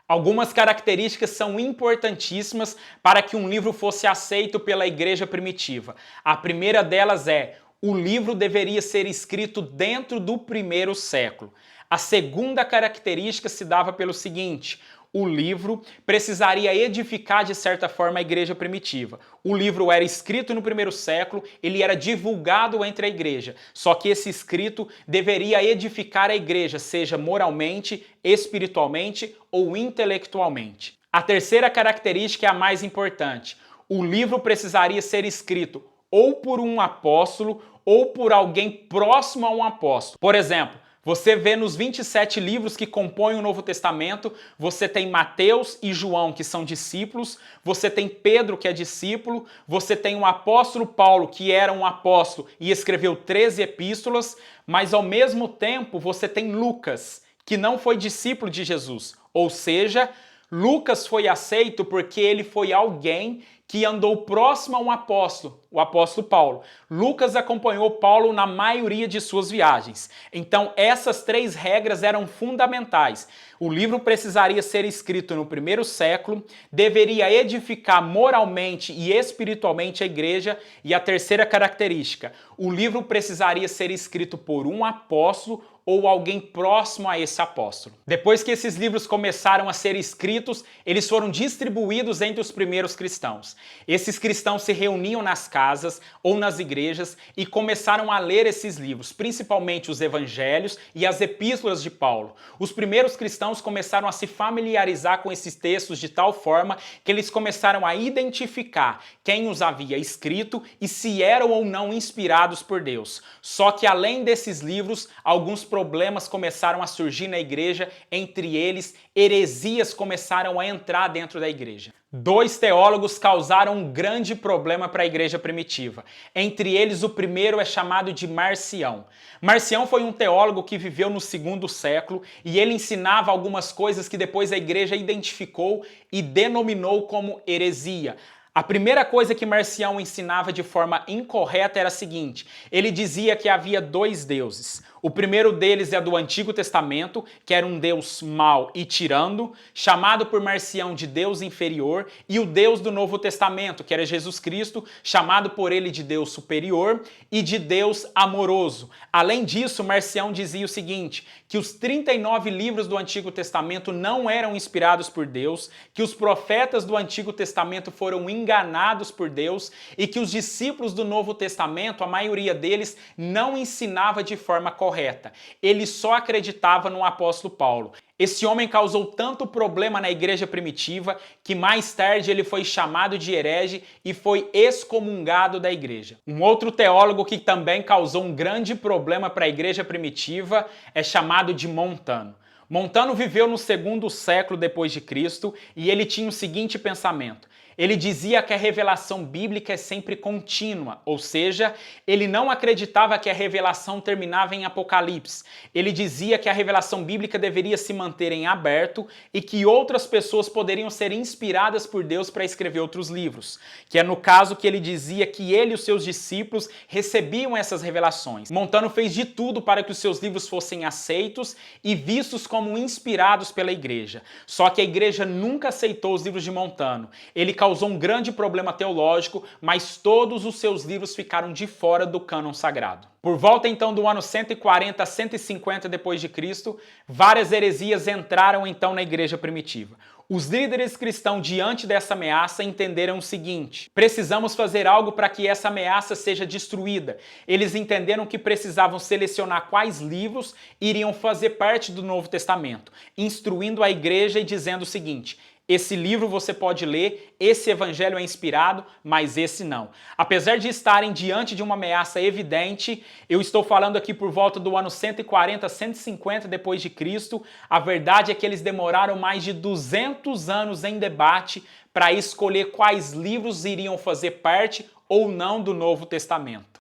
Algumas características são importantíssimas para que um livro fosse aceito pela igreja primitiva. A primeira delas é: o livro deveria ser escrito dentro do primeiro século. A segunda característica se dava pelo seguinte: o livro precisaria edificar de certa forma a igreja primitiva. O livro era escrito no primeiro século, ele era divulgado entre a igreja, só que esse escrito deveria edificar a igreja, seja moralmente, espiritualmente ou intelectualmente. A terceira característica é a mais importante: o livro precisaria ser escrito ou por um apóstolo ou por alguém próximo a um apóstolo. Por exemplo, você vê nos 27 livros que compõem o Novo Testamento, você tem Mateus e João, que são discípulos, você tem Pedro, que é discípulo, você tem o apóstolo Paulo, que era um apóstolo e escreveu 13 epístolas, mas ao mesmo tempo você tem Lucas, que não foi discípulo de Jesus. Ou seja, Lucas foi aceito porque ele foi alguém que andou próximo a um apóstolo, o apóstolo Paulo. Lucas acompanhou Paulo na maioria de suas viagens. Então, essas três regras eram fundamentais. O livro precisaria ser escrito no primeiro século, deveria edificar moralmente e espiritualmente a igreja, e a terceira característica: o livro precisaria ser escrito por um apóstolo ou alguém próximo a esse apóstolo. Depois que esses livros começaram a ser escritos, eles foram distribuídos entre os primeiros cristãos. Esses cristãos se reuniam nas casas ou nas igrejas e começaram a ler esses livros, principalmente os evangelhos e as epístolas de Paulo. Os primeiros cristãos começaram a se familiarizar com esses textos de tal forma que eles começaram a identificar quem os havia escrito e se eram ou não inspirados por Deus. Só que além desses livros, alguns problemas começaram a surgir na igreja, entre eles, heresias começaram a entrar dentro da igreja. Dois teólogos causaram um grande problema para a igreja primitiva. Entre eles, o primeiro é chamado de Marcião. Marcião foi um teólogo que viveu no segundo século e ele ensinava algumas coisas que depois a igreja identificou e denominou como heresia. A primeira coisa que Marcião ensinava de forma incorreta era a seguinte: ele dizia que havia dois deuses. O primeiro deles é do Antigo Testamento, que era um Deus mau e tirano, chamado por Marcião de Deus inferior, e o Deus do Novo Testamento, que era Jesus Cristo, chamado por ele de Deus superior e de Deus amoroso. Além disso, Marcião dizia o seguinte: que os 39 livros do Antigo Testamento não eram inspirados por Deus, que os profetas do Antigo Testamento foram enganados por Deus e que os discípulos do Novo Testamento, a maioria deles, não ensinava de forma correta. Ele só acreditava no apóstolo Paulo. Esse homem causou tanto problema na igreja primitiva que mais tarde ele foi chamado de herege e foi excomungado da igreja. Um outro teólogo que também causou um grande problema para a igreja primitiva é chamado de Montano. Montano viveu no segundo século depois de Cristo e ele tinha o seguinte pensamento: ele dizia que a revelação bíblica é sempre contínua, ou seja, ele não acreditava que a revelação terminava em Apocalipse. Ele dizia que a revelação bíblica deveria se manter em aberto e que outras pessoas poderiam ser inspiradas por Deus para escrever outros livros. Que é no caso que ele dizia que ele e os seus discípulos recebiam essas revelações. Montano fez de tudo para que os seus livros fossem aceitos e vistos como inspirados pela igreja. Só que a igreja nunca aceitou os livros de Montano. Ele causou um grande problema teológico, mas todos os seus livros ficaram de fora do cânon sagrado. Por volta então do ano 140 a 150 depois de Cristo, várias heresias entraram então na igreja primitiva. Os líderes cristãos, diante dessa ameaça, entenderam o seguinte: precisamos fazer algo para que essa ameaça seja destruída. Eles entenderam que precisavam selecionar quais livros iriam fazer parte do Novo Testamento, instruindo a igreja e dizendo o seguinte: esse livro você pode ler, esse evangelho é inspirado, mas esse não. Apesar de estarem diante de uma ameaça evidente, eu estou falando aqui por volta do ano 140, 150 depois de Cristo, a verdade é que eles demoraram mais de 200 anos em debate para escolher quais livros iriam fazer parte ou não do Novo Testamento.